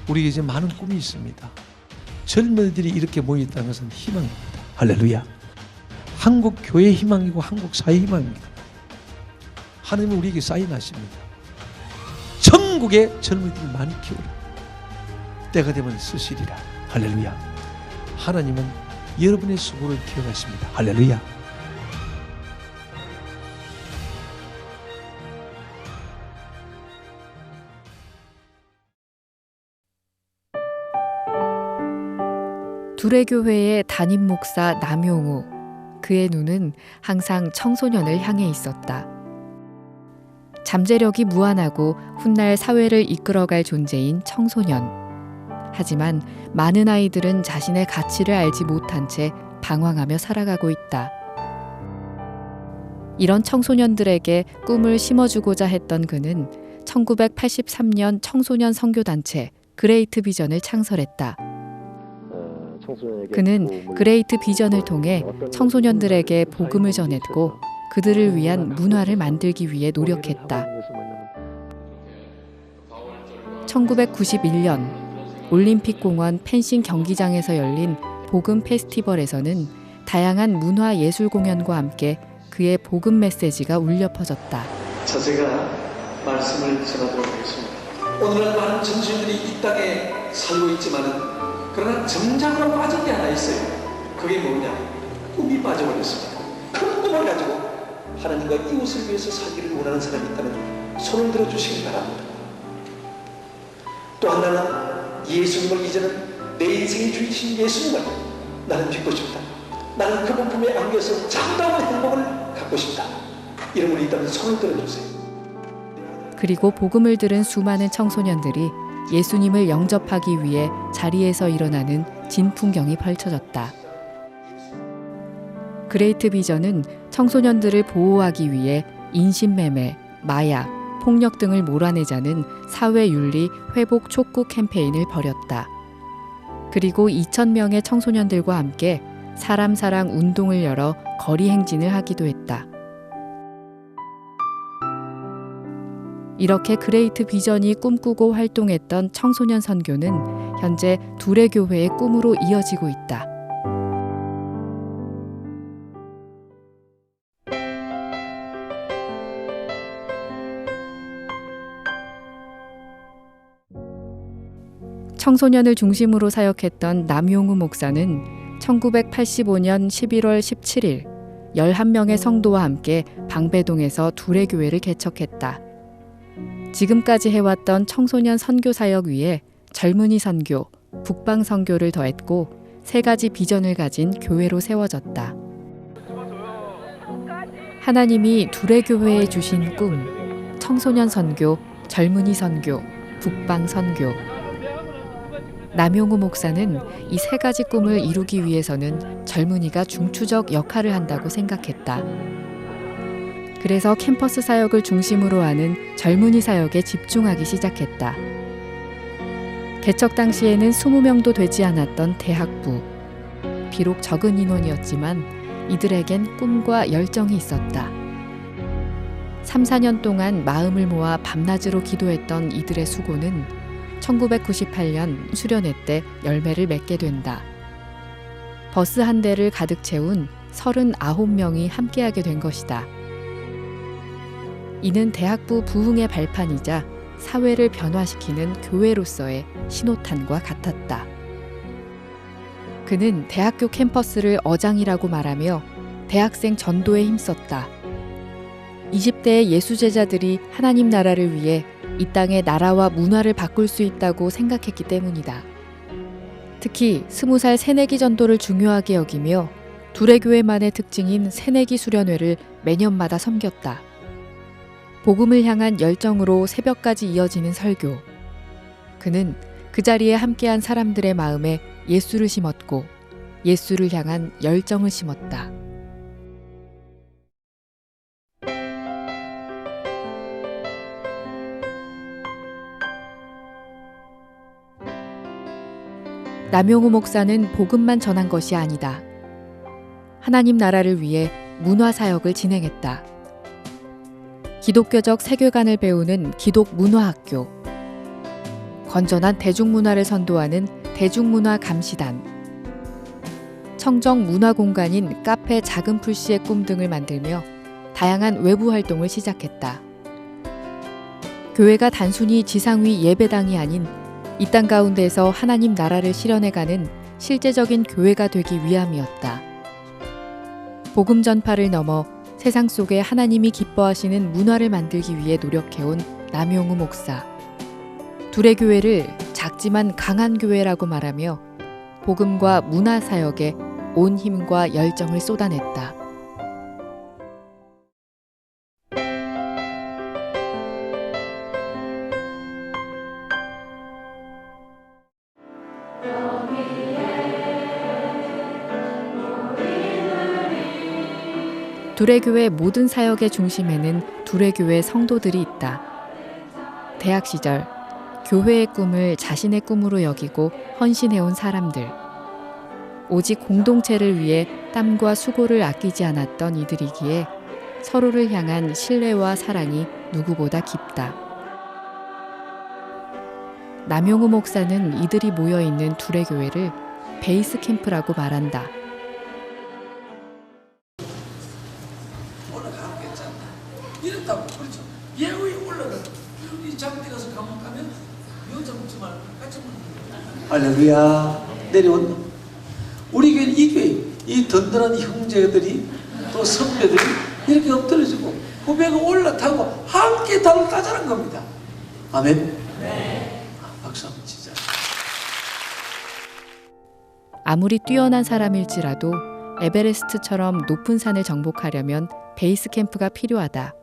우리에게 이제 많은 꿈이 있습니다. 젊은이들이 이렇게 모여있다는 것은 희망입니다. 할렐루야. 한국 교회의 희망이고 한국 사회의 희망입니다. 하나님은 우리에게 사인하십니다. 전국에 젊은이들을 많이 키우라. 때가 되면 쓰시리라. 할렐루야. 하나님은 여러분의 수고를 기억하십니다. 할렐루야. 두레교회의 담임 목사 남용우. 그의 눈은 항상 청소년을 향해 있었다. 잠재력이 무한하고 훗날 사회를 이끌어갈 존재인 청소년. 하지만 많은 아이들은 자신의 가치를 알지 못한 채 방황하며 살아가고 있다. 이런 청소년들에게 꿈을 심어주고자 했던 그는 1983년 청소년 선교단체 그레이트 비전을 창설했다. 그는 그레이트 비전을 통해 청소년들에게 복음을 전했고 그들을 위한 문화를 만들기 위해 노력했다. 1991년 올림픽공원 펜싱 경기장에서 열린 복음 페스티벌에서는 다양한 문화 예술 공연과 함께 그의 복음 메시지가 울려 퍼졌다. 자, 제가 말씀을 전하도록 하겠습니다. 오늘날 많은 청소년들이 이 땅에 살고 있지만은 그러나 정작으로 빠진 게 하나 있어요. 그게 뭐냐? 꿈이 빠져버렸습니다. 큰 꿈을 가지고 하나님과 이웃을 위해서 살기를 원하는 사람이 있다면 손을 들어주시기 바랍니다. 또 하나는 예수님을 이제는 내 인생의 주이신 예수님을 나는 믿고 싶다. 나는 그분 품에 안겨서 참다운 행복을 갖고 싶다. 이런 분이 있다면 손을 들어주세요. 그리고 복음을 들은 수많은 청소년들이 예수님을 영접하기 위해 자리에서 일어나는 진풍경이 펼쳐졌다. 그레이트 비전은 청소년들을 보호하기 위해 인신매매, 마약, 폭력 등을 몰아내자는 사회윤리 회복 촉구 캠페인을 벌였다. 그리고 2,000명의 청소년들과 함께 사람 사랑 운동을 열어 거리 행진을 하기도 했다. 이렇게 그레이트 비전이 꿈꾸고 활동했던 청소년 선교는 현재 두레교회의 꿈으로 이어지고 있다. 청소년을 중심으로 사역했던 남용우 목사는 1985년 11월 17일 11명의 성도와 함께 방배동에서 두레교회를 개척했다. 지금까지 해왔던 청소년 선교 사역 위에 젊은이 선교, 북방 선교를 더했고 3가지 비전을 가진 교회로 세워졌다. 하나님이 두레교회에 주신 꿈, 청소년 선교, 젊은이 선교, 북방 선교. 남용우 목사는 이 3가지 꿈을 이루기 위해서는 젊은이가 중추적 역할을 한다고 생각했다. 그래서 캠퍼스 사역을 중심으로 하는 젊은이 사역에 집중하기 시작했다. 개척 당시에는 20명도 되지 않았던 대학부. 비록 적은 인원이었지만 이들에겐 꿈과 열정이 있었다. 3, 4년 동안 마음을 모아 밤낮으로 기도했던 이들의 수고는 1998년 수련회 때 열매를 맺게 된다. 버스 한 대를 가득 채운 39명이 함께하게 된 것이다. 이는 대학부 부흥의 발판이자 사회를 변화시키는 교회로서의 신호탄과 같았다. 그는 대학교 캠퍼스를 어장이라고 말하며 대학생 전도에 힘썼다. 20대의 예수제자들이 하나님 나라를 위해 이 땅의 나라와 문화를 바꿀 수 있다고 생각했기 때문이다. 특히 20살 새내기 전도를 중요하게 여기며 두레교회만의 특징인 새내기 수련회를 매년마다 섬겼다. 복음을 향한 열정으로 새벽까지 이어지는 설교. 그는 그 자리에 함께한 사람들의 마음에 예수를 심었고 예수를 향한 열정을 심었다. 남용우 목사는 복음만 전한 것이 아니다. 하나님 나라를 위해 문화사역을 진행했다. 기독교적 세계관을 배우는 기독문화학교, 건전한 대중문화를 선도하는 대중문화 감시단, 청정 문화 공간인 카페 작은 풀씨의 꿈 등을 만들며 다양한 외부 활동을 시작했다. 교회가 단순히 지상 위 예배당이 아닌 이 땅 가운데서 하나님 나라를 실현해가는 실제적인 교회가 되기 위함이었다. 복음 전파를 넘어 세상 속에 하나님이 기뻐하시는 문화를 만들기 위해 노력해온 남용우 목사. 둘의 교회를 작지만 강한 교회라고 말하며 복음과 문화 사역에 온 힘과 열정을 쏟아냈다. 둘의 교회 모든 사역의 중심에는 둘의 교회 성도들이 있다. 대학 시절 교회의 꿈을 자신의 꿈으로 여기고 헌신해온 사람들. 오직 공동체를 위해 땀과 수고를 아끼지 않았던 이들이기에 서로를 향한 신뢰와 사랑이 누구보다 깊다. 남용우 목사는 이들이 모여있는 둘의 교회를 베이스 캠프라고 말한다. 올라가면 괜찮다. 이렇다고 그렇죠. 예후에 올라가. 이 장대 가서 감옥 가면 여자 묻지 말고 같이 묻는 거야. 할렐루야. 내려온다. 우리 교회 이 교회 이 든든한 형제들이 또 선배들이 이렇게 엎드려지고 후배가 올라타고 함께 달을 까자는 겁니다. 아멘. 네. 박수 한번 치자. 아무리 뛰어난 사람일지라도 에베레스트처럼 높은 산을 정복하려면 베이스 캠프가 필요하다.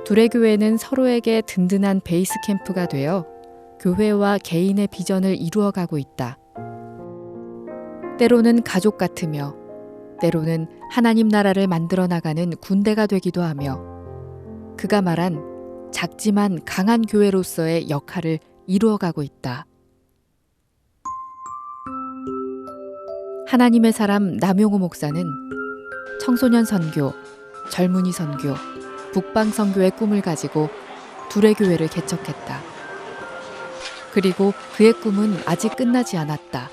둘의 교회는 서로에게 든든한 베이스 캠프가 되어 교회와 개인의 비전을 이루어가고 있다. 때로는 가족 같으며 때로는 하나님 나라를 만들어 나가는 군대가 되기도 하며 그가 말한 작지만 강한 교회로서의 역할을 이루어가고 있다. 하나님의 사람 남용우 목사는 청소년 선교, 젊은이 선교, 북방 선교의 꿈을 가지고 둘의 교회를 개척했다. 그리고 그의 꿈은 아직 끝나지 않았다.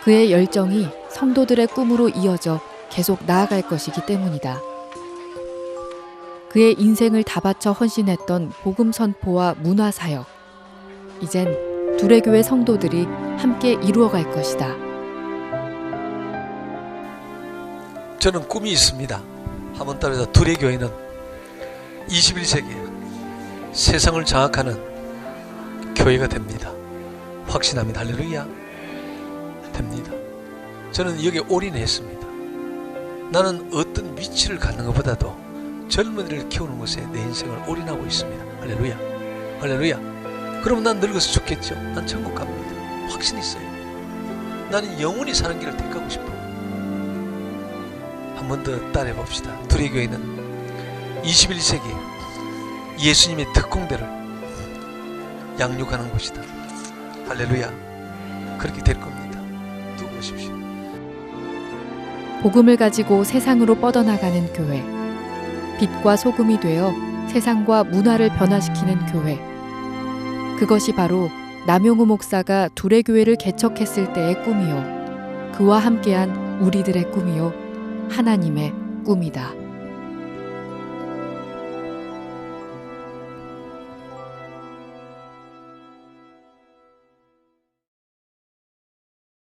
그의 열정이 성도들의 꿈으로 이어져 계속 나아갈 것이기 때문이다. 그의 인생을 다 바쳐 헌신했던 복음 선포와 문화 사역. 이젠 둘의 교회 성도들이 함께 이루어갈 것이다. 저는 꿈이 있습니다. 한번 따라서 둘의 교회는 21세기에 세상을 장악하는 교회가 됩니다. 확신합니다. 할렐루야. 됩니다. 저는 여기에 올인했습니다. 나는 어떤 위치를 갖는 것보다도 젊은이를 키우는 것에 내 인생을 올인하고 있습니다. 할렐루야. 할렐루야. 그럼 난 늙어서 죽겠죠? 난 천국 갑니다. 확신 있어요. 나는 영원히 사는 길을 택하고 싶어요. 한 번 더 따라해 봅시다. 둘의 교회는 21세기 예수님의 특공대를 양육하는 곳이다. 할렐루야. 그렇게 될 겁니다. 두고 보십시오. 복음을 가지고 세상으로 뻗어나가는 교회. 빛과 소금이 되어 세상과 문화를 변화시키는 교회. 그것이 바로 남용우 목사가 둘의 교회를 개척했을 때의 꿈이요. 그와 함께한 우리들의 꿈이요. 하나님의 꿈이다.